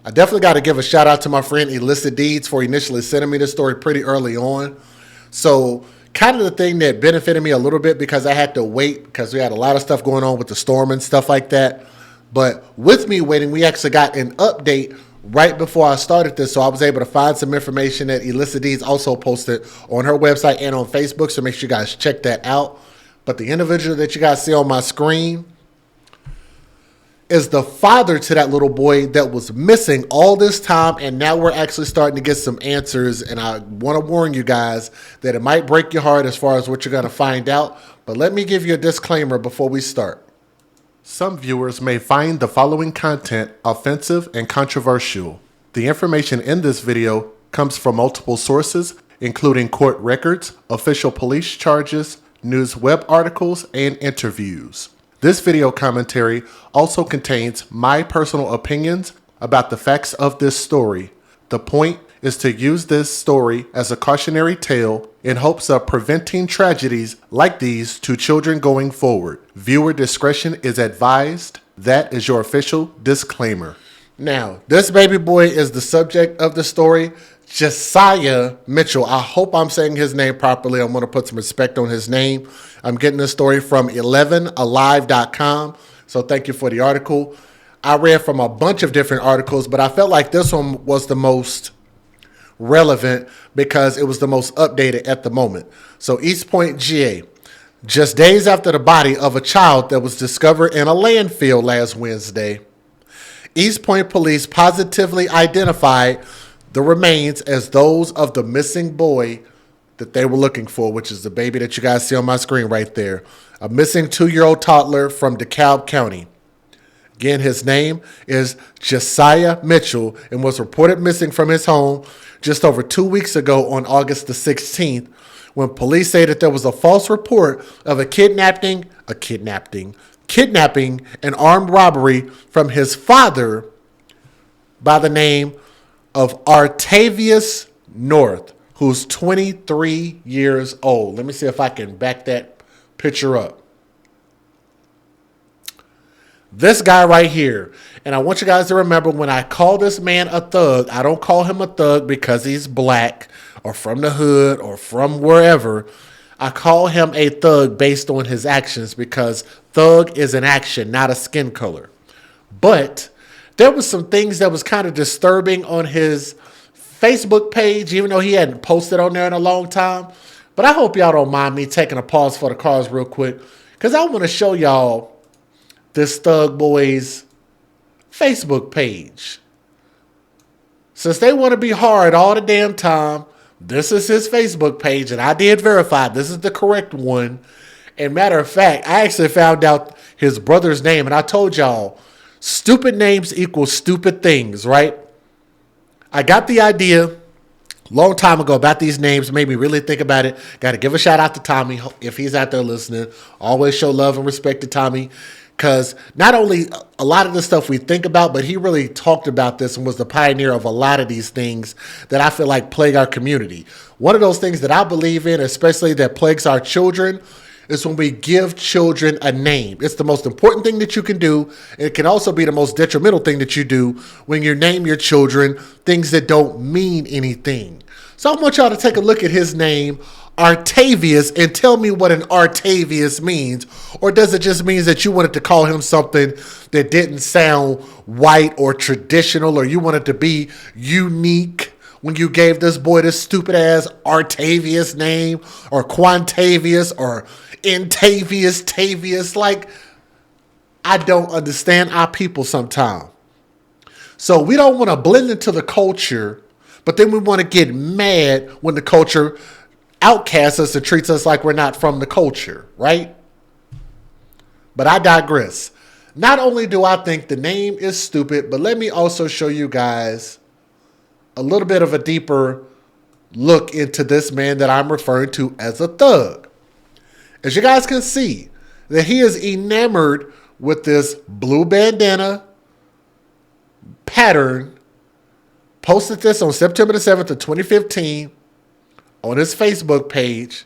I definitely got to give a shout out to my friend Illicit Deeds for initially sending me this story pretty early on. So, kind of the thing that benefited me a little bit because I had to wait because we had a lot of stuff going on with the storm and stuff like that. But with me waiting, we actually got an update right before I started this. So I was able to find some information that Illicit Deeds also posted on her website and on Facebook. So make sure you guys check that out. But the individual that you guys see on my screen is the father to that little boy that was missing all this time, and now we're actually starting to get some answers. And I want to warn you guys that it might break your heart as far as what you're going to find out. But let me give you a disclaimer before we start. Some viewers may find the following content offensive and controversial. The information in this video comes from multiple sources, including court records, official police charges, news web articles, and interviews. This video commentary also contains my personal opinions about the facts of this story. The point is to use this story as a cautionary tale in hopes of preventing tragedies like these to children going forward. Viewer discretion is advised. That is your official disclaimer. Now, this baby boy is the subject of the story, Josiah Mitchell. I hope I'm saying his name properly. I'm going to put some respect on his name. I'm getting this story from 11alive.com. So thank you for the article. I read from a bunch of different articles, but I felt like this one was the most relevant because it was the most updated at the moment. So East Point, GA. Just days after the body of a child that was discovered in a landfill last Wednesday, East Point police positively identified the remains as those of the missing boy that they were looking for, which is the baby that you guys see on my screen right there. A missing 2-year-old toddler from DeKalb County. Again, his name is Josiah Mitchell and was reported missing from his home just over 2 weeks ago on August the 16th, when police say that there was a false report of a kidnapping and armed robbery from his father by the name of Artavius North, who's 23 years old. Let me see if I can back that picture up. This guy right here. And I want you guys to remember, when I call this man a thug, I don't call him a thug because he's black or from the hood or from wherever. I call him a thug based on his actions, because thug is an action, not a skin color. But there was some things that was kind of disturbing on his Facebook page, even though he hadn't posted on there in a long time. But I hope y'all don't mind me taking a pause for the cars real quick, because I want to show y'all this thug boy's Facebook page. Since they want to be hard all the damn time, this is his Facebook page, and I did verify this is the correct one. And matter of fact, I actually found out his brother's name, and I told y'all, stupid names equal stupid things, right? I got the idea long time ago about these names, made me really think about it. Got to give a shout out to Tommy if he's out there listening. Always show love and respect to Tommy, because not only a lot of the stuff we think about, but he really talked about this and was the pioneer of a lot of these things that I feel like plague our community. One of those things that I believe in, especially that plagues our children, is when we give children a name. It's the most important thing that you can do. It can also be the most detrimental thing that you do when you name your children things that don't mean anything. So I want y'all to take a look at his name, Artavius, and tell me what an Artavius means. Or does it just mean that you wanted to call him something that didn't sound white or traditional, or you wanted to be unique when you gave this boy this stupid ass Artavius name, or Quantavius, or Tavius? Like, I don't understand our people sometimes. So we don't want to blend into the culture, but then we want to get mad when the culture outcasts us and treats us like we're not from the culture, right? But I digress. Not only do I think the name is stupid, but let me also show you guys a little bit of a deeper look into this man that I'm referring to as a thug. As you guys can see, that he is enamored with this blue bandana pattern. Posted this on September the 7th of 2015 on his Facebook page.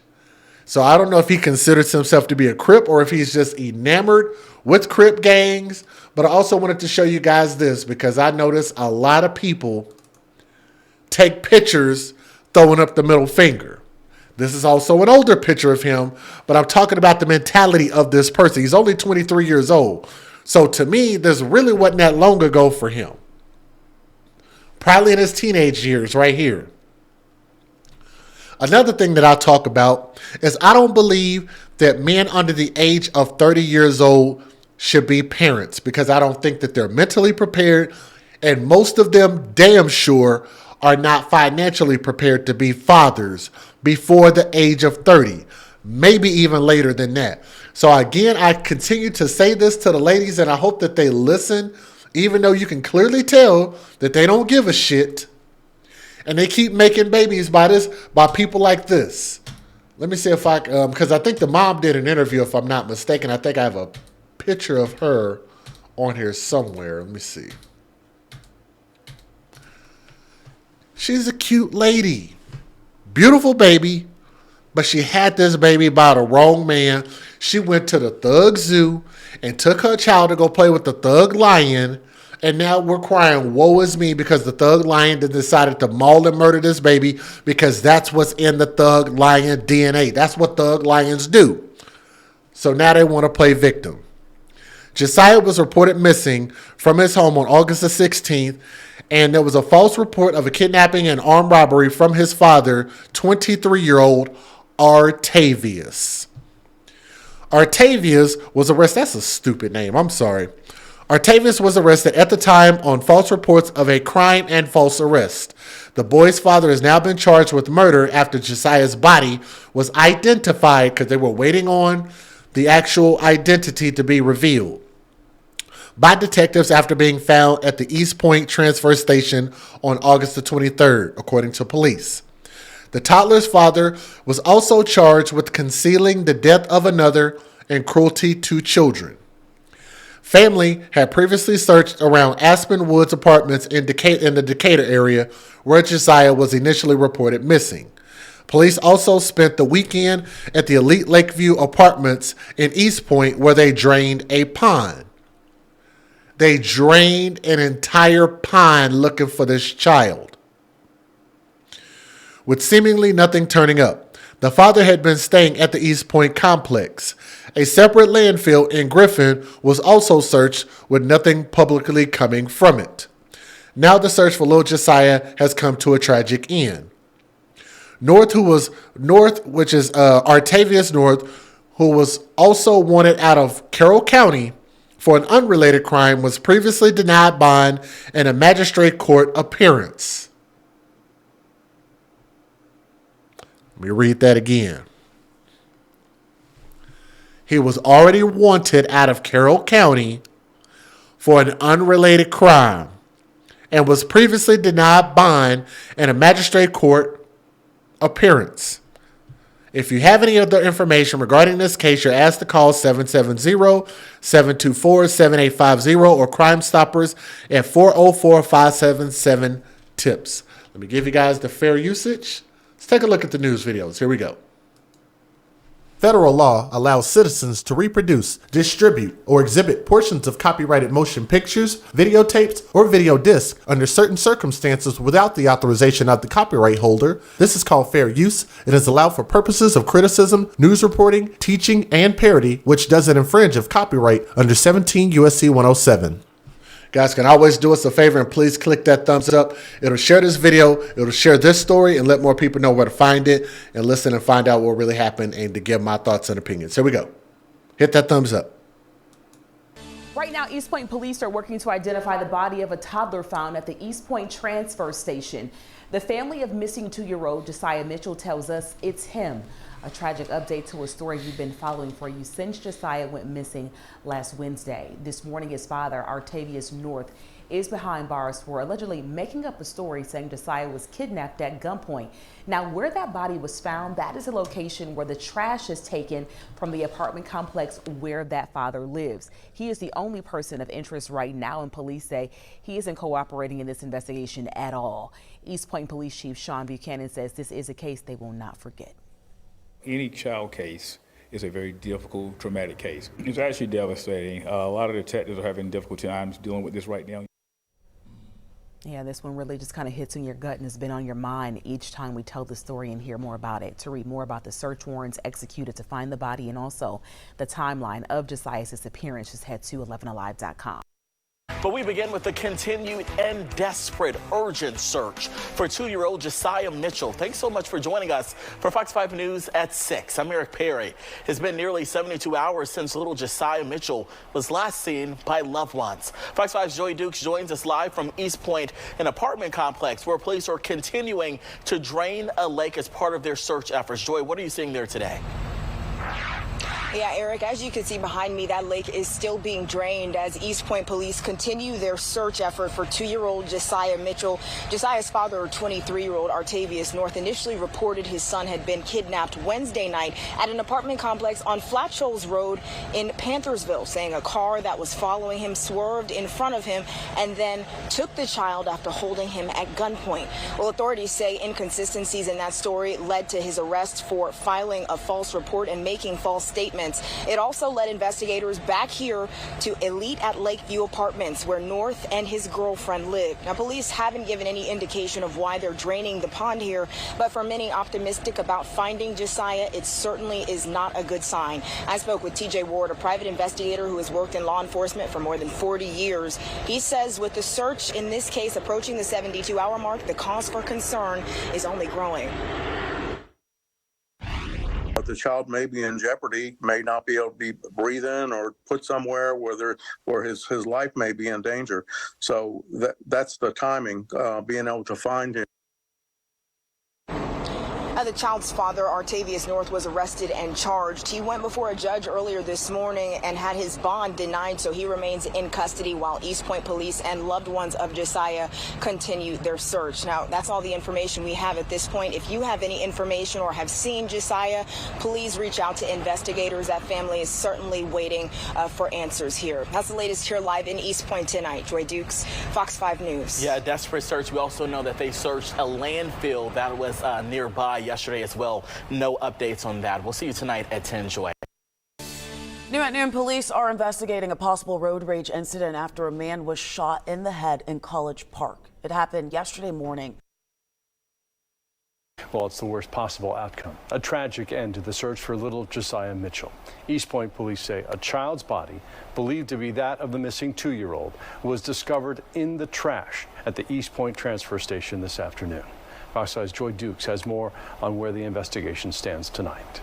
So I don't know if he considers himself to be a Crip or if he's just enamored with Crip gangs. But I also wanted to show you guys this because I noticed a lot of people take pictures throwing up the middle finger. This is also an older picture of him, but I'm talking about the mentality of this person. He's only 23 years old. So to me, this really wasn't that long ago for him. Probably in his teenage years right here. Another thing that I'll talk about is I don't believe that men under the age of 30 years old should be parents because I don't think that they're mentally prepared, and most of them damn sure are not financially prepared to be fathers before the age of 30, maybe even later than that. So again, I continue to say this to the ladies, and I hope that they listen, even though you can clearly tell that they don't give a shit. And they keep making babies by people like this. Let me see if I, because I think the mom did an interview, if I'm not mistaken. I think I have a picture of her on here somewhere. Let me see. She's a cute lady. Beautiful baby. But she had this baby by the wrong man. She went to the thug zoo and took her child to go play with the thug lion. And now we're crying, woe is me, because the thug lion decided to maul and murder this baby because that's what's in the thug lion DNA. That's what thug lions do. So now they want to play victim. Josiah was reported missing from his home on August the 16th, and there was a false report of a kidnapping and armed robbery from his father, 23-year-old Artavius. Artavius was arrested. That's a stupid name. I'm sorry. Artavius was arrested at the time on false reports of a crime and false arrest. The boy's father has now been charged with murder after Josiah's body was identified because they were waiting on the actual identity to be revealed by detectives after being found at the East Point transfer station on August the 23rd, according to police. The toddler's father was also charged with concealing the death of another and cruelty to children. Family had previously searched around Aspen Woods apartments in the Decatur area where Josiah was initially reported missing. Police also spent the weekend at the Elite Lakeview apartments in East Point where they drained a pond. They drained an entire pond looking for this child, with seemingly nothing turning up. The father had been staying at the East Point complex. A separate landfill in Griffin was also searched with nothing publicly coming from it. Now the search for little Josiah has come to a tragic end. Artavius North, who was also wanted out of Carroll County for an unrelated crime, was previously denied bond and a magistrate court appearance. Let me read that again. He was already wanted out of Carroll County for an unrelated crime and was previously denied bond and a magistrate court appearance. If you have any other information regarding this case, you're asked to call 770-724-7850 or Crime Stoppers at 404-577-TIPS. Let me give you guys the fair usage. Let's take a look at the news videos. Here we go. Federal law allows citizens to reproduce, distribute, or exhibit portions of copyrighted motion pictures, videotapes, or video discs under certain circumstances without the authorization of the copyright holder. This is called fair use. It is allowed for purposes of criticism, news reporting, teaching, and parody, which doesn't infringe of copyright under 17 U.S.C. 107. Guys can always do us a favor and please click that thumbs up. It'll share this video. It'll share this story and let more people know where to find it and listen and find out what really happened and to give my thoughts and opinions. Here we go. Hit that thumbs up. Right now, East Point police are working to identify the body of a toddler found at the East Point transfer station. The family of missing 2-year-old Josiah Mitchell tells us it's him. A tragic update to a story we've been following for you since Josiah went missing last Wednesday. This morning, his father, Artavius North, is behind bars for allegedly making up a story saying Josiah was kidnapped at gunpoint. Now, where that body was found, that is a location where the trash is taken from the apartment complex where that father lives. He is the only person of interest right now, and police say he isn't cooperating in this investigation at all. East Point Police Chief Sean Buchanan says this is a case they will not forget. Any child case is a very difficult, traumatic case. It's actually devastating. A lot of detectives are having difficult times dealing with this right now. Yeah, this one really just kind of hits in your gut and has been on your mind each time we tell the story and hear more about it. To read more about the search warrants executed to find the body and also the timeline of Josiah's disappearance, just head to 11alive.com. But we begin with the continued and desperate, urgent search for 2-year-old Josiah Mitchell. Thanks so much for joining us for Fox 5 News at 6. I'm Eric Perry. It's been nearly 72 hours since little Josiah Mitchell was last seen by loved ones. Fox 5's Joy Dukes joins us live from East Point, an apartment complex where police are continuing to drain a lake as part of their search efforts. Joy, what are you seeing there today? Yeah, Eric, as you can see behind me, that lake is still being drained as East Point police continue their search effort for 2-year-old Josiah Mitchell. Josiah's father, 23-year-old Artavius North, initially reported his son had been kidnapped Wednesday night at an apartment complex on Flat Shoals Road in Panthersville, saying a car that was following him swerved in front of him and then took the child after holding him at gunpoint. Well, authorities say inconsistencies in that story led to his arrest for filing a false report and making false statements. It also led investigators back here to Elite at Lakeview Apartments, where North and his girlfriend live. Now, police haven't given any indication of why they're draining the pond here, but for many optimistic about finding Josiah, it certainly is not a good sign. I spoke with TJ Ward, a private investigator who has worked in law enforcement for more than 40 years. He says with the search in this case approaching the 72-hour mark, the cause for concern is only growing. The child may be in jeopardy, may not be able to be breathing or put somewhere where his life may be in danger. So that's the timing, being able to find him. The child's father, Artavius North, was arrested and charged. He went before a judge earlier this morning and had his bond denied, so he remains in custody while East Point police and loved ones of Josiah continue their search. Now, that's all the information we have at this point. If you have any information or have seen Josiah, please reach out to investigators. That family is certainly waiting for answers here. That's the latest here live in East Point tonight. Joy Dukes, Fox 5 News. Yeah, a desperate search. We also know that they searched a landfill that was nearby yesterday as well. No updates on that. We'll see you tonight at 10, Joy. New at noon, police are investigating a possible road rage incident after a man was shot in the head in College Park. It happened yesterday morning. Well, it's the worst possible outcome. A tragic end to the search for little Josiah Mitchell. East Point police say a child's body, believed to be that of the missing 2-year-old, was discovered in the trash at the East Point transfer station this afternoon. Fox 5's Joy Dukes has more on where the investigation stands tonight.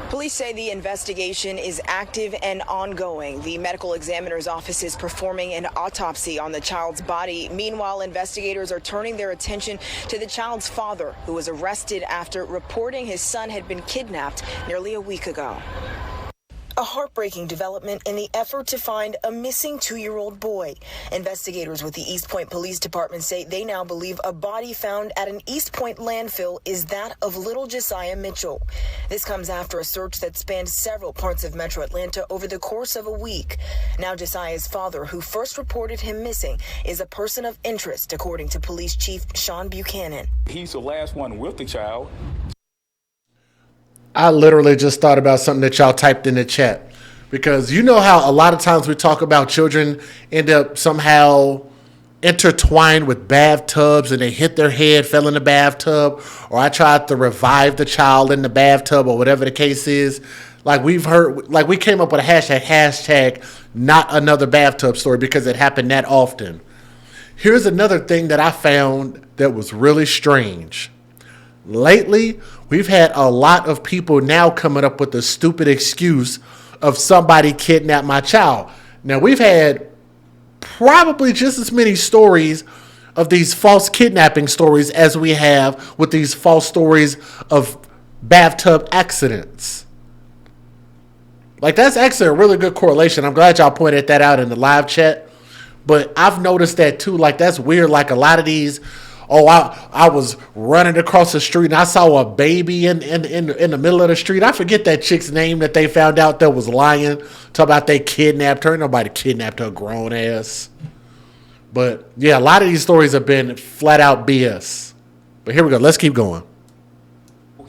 Police say the investigation is active and ongoing. The medical examiner's office is performing an autopsy on the child's body. Meanwhile, investigators are turning their attention to the child's father, who was arrested after reporting his son had been kidnapped nearly a week ago. A heartbreaking development in the effort to find a missing 2-year-old boy. Investigators with the East Point Police Department say they now believe a body found at an East Point landfill is that of little Josiah Mitchell. This comes after a search that spanned several parts of Metro Atlanta over the course of a week. Now Josiah's father, who first reported him missing, is a person of interest, according to Police Chief Sean Buchanan. He's the last one with the child. I literally just thought about something that y'all typed in the chat, because you know how a lot of times we talk about children end up somehow intertwined with bathtubs and they hit their head, fell in the bathtub, or I tried to revive the child in the bathtub, or whatever the case is. Like we've heard, like we came up with a hashtag not another bathtub story, because it happened that often. Here's another thing that I found that was really strange. Lately, we've had a lot of people now coming up with the stupid excuse of somebody kidnapped my child. Now, we've had probably just as many stories of these false kidnapping stories as we have with these false stories of bathtub accidents. Like, that's actually a really good correlation. I'm glad y'all pointed that out in the live chat. But I've noticed that too. Like, that's weird. Like, a lot of these, I was running across the street and I saw a baby in the middle of the street. I forget that chick's name that they found out that was lying. Talk about they kidnapped her. Nobody kidnapped her grown ass. But yeah, a lot of these stories have been flat out BS. But here we go. Let's keep going.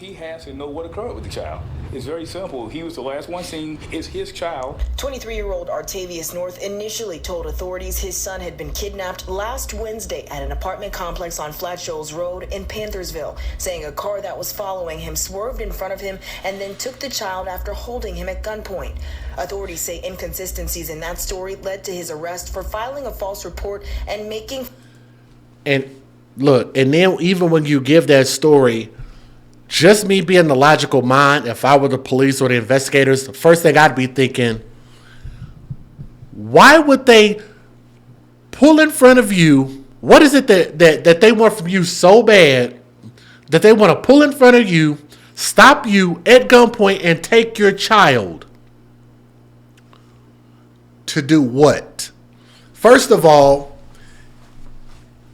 He facts and know what occurred with the child. It's very simple. He was the last one seen. It's his child. 23-year-old Artavius North initially told authorities his son had been kidnapped last Wednesday at an apartment complex on Flat Shoals Road in Panthersville, saying a car that was following him swerved in front of him and then took the child after holding him at gunpoint. Authorities say inconsistencies in that story led to his arrest for filing a false report and making... And look, and then even when you give that story, just me being the logical mind, if I were the police or the investigators, the first thing I'd be thinking, why would they pull in front of you? What is it that they want from you so bad that they want to pull in front of you, stop you at gunpoint, and take your child? To do what? First of all,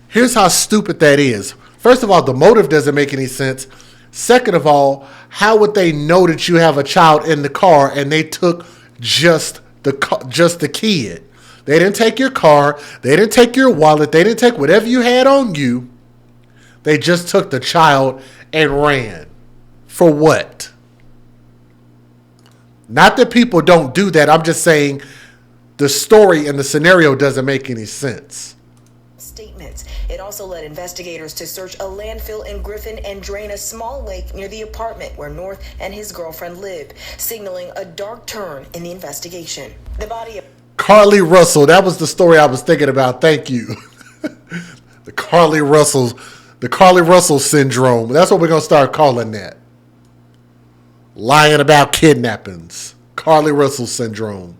here's how stupid that is. First of all, the motive doesn't make any sense. Second of all, how would they know that you have a child in the car and they took just the kid? They didn't take your car. They didn't take your wallet. They didn't take whatever you had on you. They just took the child and ran. For what? Not that people don't do that. I'm just saying the story and the scenario doesn't make any sense. Statements. It also led investigators to search a landfill in Griffin and drain a small lake near the apartment where North and his girlfriend live, signaling a dark turn in the investigation. The body of Carly Russell, that was the story I was thinking about. Thank you. The Carly Russell syndrome. That's what we're going to start calling that. Lying about kidnappings. Carly Russell syndrome.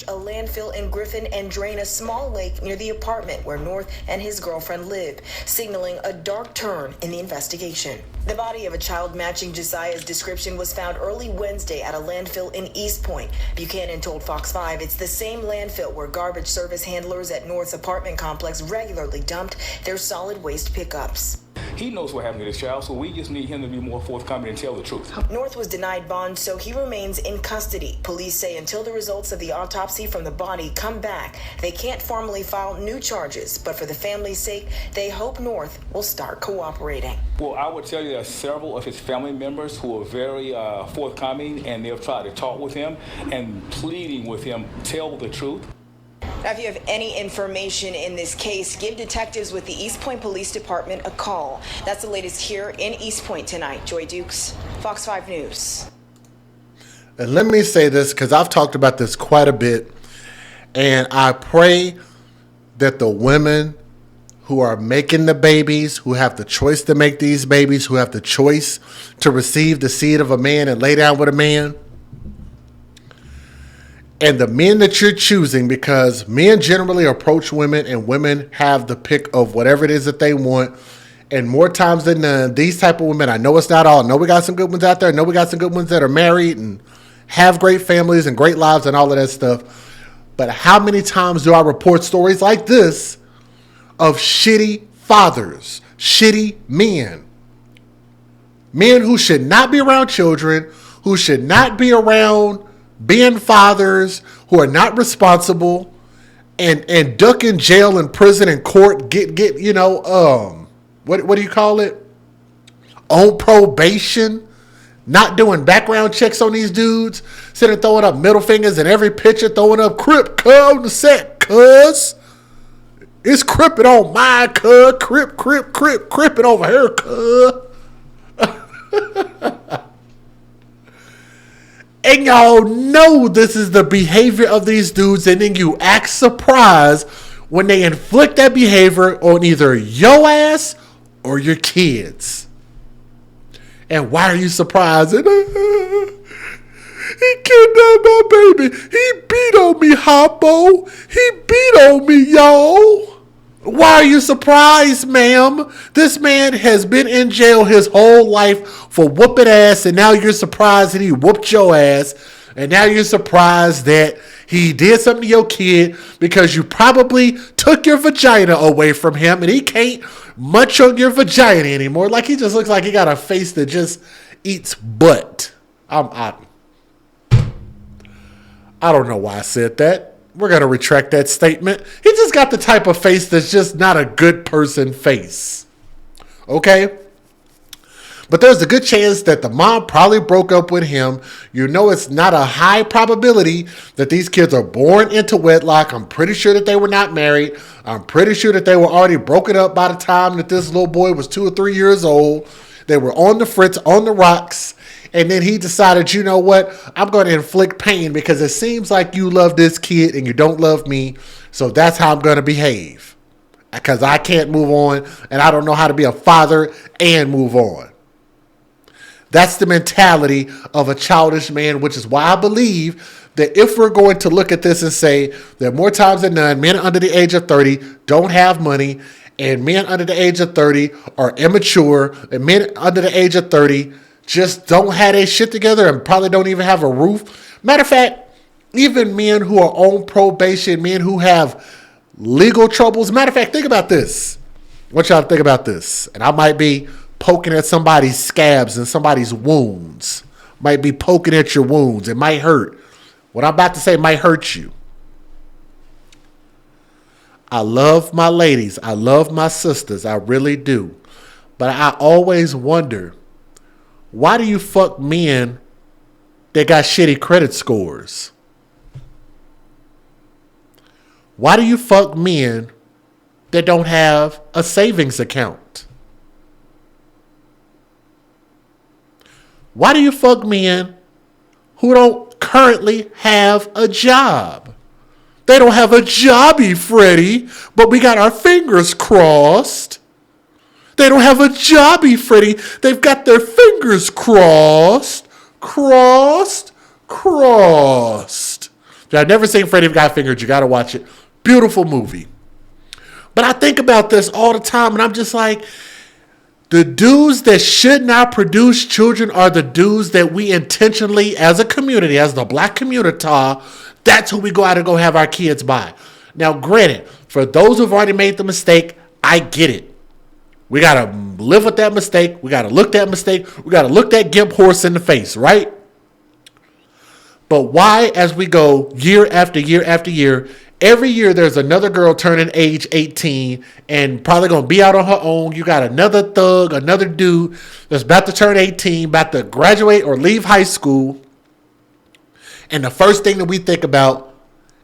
A landfill in Griffin and drain a small lake near the apartment where North and his girlfriend live, signaling a dark turn in the investigation. The body of a child matching Josiah's description was found early Wednesday at a landfill in East Point. Buchanan told Fox 5 it's the same landfill where garbage service handlers at North's apartment complex regularly dumped their solid waste pickups. He knows what happened to this child, so we just need him to be more forthcoming and tell the truth. North was denied bond, so he remains in custody. Police say until the results of the autopsy from the body come back, they can't formally file new charges. But for the family's sake, they hope North will start cooperating. Well, I would tell you there are several of his family members who are very forthcoming, and they've tried to talk with him and pleading with him, tell the truth. Now, if you have any information in this case, give detectives with the East Point Police Department a call. That's the latest here in East Point tonight. Joy Dukes, Fox 5 News. And let me say this, because I've talked about this quite a bit, and I pray that the women who are making the babies, who have the choice to make these babies, who have the choice to receive the seed of a man and lay down with a man, and the men that you're choosing, because men generally approach women and women have the pick of whatever it is that they want. And more times than none, these type of women, I know it's not all. I know we got some good ones out there. I know we got some good ones that are married and have great families and great lives and all of that stuff. But how many times do I report stories like this of shitty fathers, shitty men? Men who should not be around children, who should not be around being fathers, who are not responsible, and duck in jail and prison and court, get what do you call it? On probation, not doing background checks on these dudes, sitting throwing up middle fingers in every picture, throwing up crip on the set, cuz. It's crippin' on my cuz, crippin' over here, cuz. And y'all know this is the behavior of these dudes, and then you act surprised when they inflict that behavior on either your ass or your kids. And why are you surprised? He kidnapped my baby. He beat on me, Hoppo. He beat on me, y'all. Why are you surprised, ma'am? This man has been in jail his whole life for whooping ass, and now you're surprised that he whooped your ass, and now you're surprised that he did something to your kid because you probably took your vagina away from him, and he can't munch on your vagina anymore. Like, he just looks like he got a face that just eats butt. I don't know why I said that. We're going to retract that statement. He just got the type of face that's just not a good person face. Okay? But there's a good chance that the mom probably broke up with him. You know, it's not a high probability that these kids are born into wedlock. I'm pretty sure that they were not married. I'm pretty sure that they were already broken up by the time that this little boy was 2 or 3 years old. They were on the fritz, on the rocks. And then he decided, you know what? I'm going to inflict pain because it seems like you love this kid and you don't love me. So that's how I'm going to behave. Because I can't move on and I don't know how to be a father and move on. That's the mentality of a childish man, which is why I believe that if we're going to look at this and say that more times than none, men under the age of 30 don't have money, and men under the age of 30 are immature, and men under the age of 30 just don't have their shit together and probably don't even have a roof. Matter of fact, even men who are on probation, men who have legal troubles. Matter of fact, think about this. I want y'all to think about this. And I might be poking at somebody's scabs and somebody's wounds. Might be poking at your wounds. It might hurt. What I'm about to say might hurt you. I love my ladies. I love my sisters. I really do. But I always wonder, why do you fuck men that got shitty credit scores? Why do you fuck men that don't have a savings account? Why do you fuck men who don't currently have a job? They don't have a jobby, Freddie, but we got our fingers crossed. They don't have a jobby, Freddie. They've got their fingers crossed. Crossed. If I've never seen Freddie Got Fingered, you got to watch it. Beautiful movie. But I think about this all the time, and I'm just like, the dudes that should not produce children are the dudes that we intentionally, as a community, as the black community, that's who we go out and go have our kids by. Now, granted, for those who've already made the mistake, I get it. We got to live with that mistake. We got to look that mistake. We got to look that gimp horse in the face, right? But why, as we go year after year after year, every year there's another girl turning age 18 and probably going to be out on her own. You got another thug, another dude that's about to turn 18, about to graduate or leave high school. And the first thing that we think about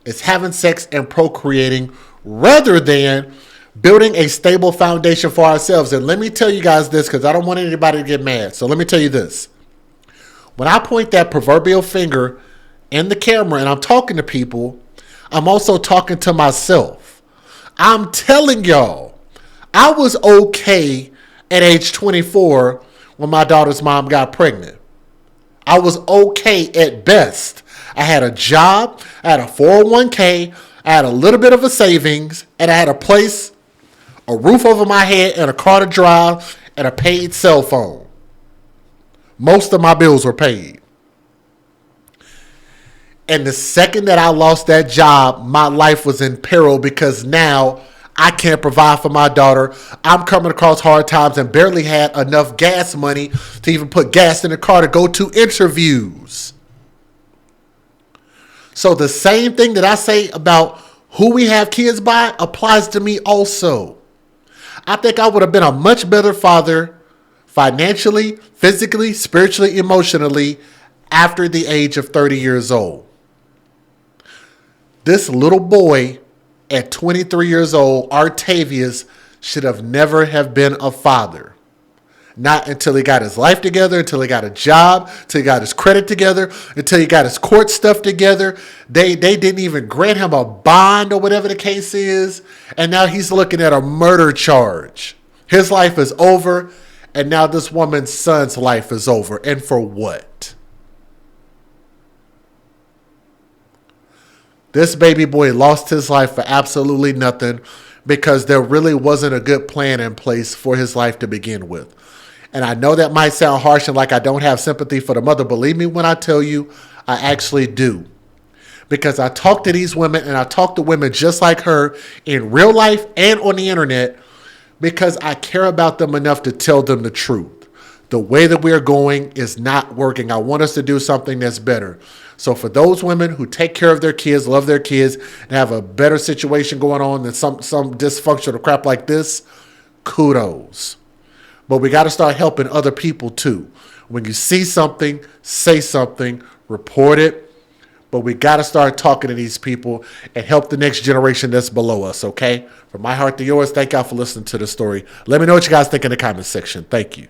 is having sex and procreating rather than building a stable foundation for ourselves. And let me tell you guys this, because I don't want anybody to get mad. So let me tell you this. When I point that proverbial finger in the camera and I'm talking to people, I'm also talking to myself. I'm telling y'all, I was okay at age 24 when my daughter's mom got pregnant. I was okay at best. I had a job, I had a 401k, I had a little bit of a savings, and I had a place, a roof over my head, and a car to drive, and a paid cell phone. Most of my bills were paid. And the second that I lost that job, my life was in peril because now I can't provide for my daughter. I'm coming across hard times and barely had enough gas money to even put gas in the car to go to interviews. So the same thing that I say about who we have kids by applies to me also. I think I would have been a much better father financially, physically, spiritually, emotionally after the age of 30 years old. This little boy at 23 years old, Artavius, should have never have been a father. Not until he got his life together, until he got a job, until he got his credit together, until he got his court stuff together. They didn't even grant him a bond or whatever the case is. And now he's looking at a murder charge. His life is over. And now this woman's son's life is over. And for what? This baby boy lost his life for absolutely nothing because there really wasn't a good plan in place for his life to begin with. And I know that might sound harsh and like I don't have sympathy for the mother. Believe me when I tell you, I actually do. Because I talk to these women and I talk to women just like her in real life and on the internet because I care about them enough to tell them the truth. The way that we're going is not working. I want us to do something that's better. So for those women who take care of their kids, love their kids, and have a better situation going on than some dysfunctional crap like this, kudos. but we got to start helping other people too. When you see something, say something, report it. But we got to start talking to these people and help the next generation that's below us, okay? From my heart to yours, thank y'all for listening to the story. Let me know what you guys think in the comments section. Thank you.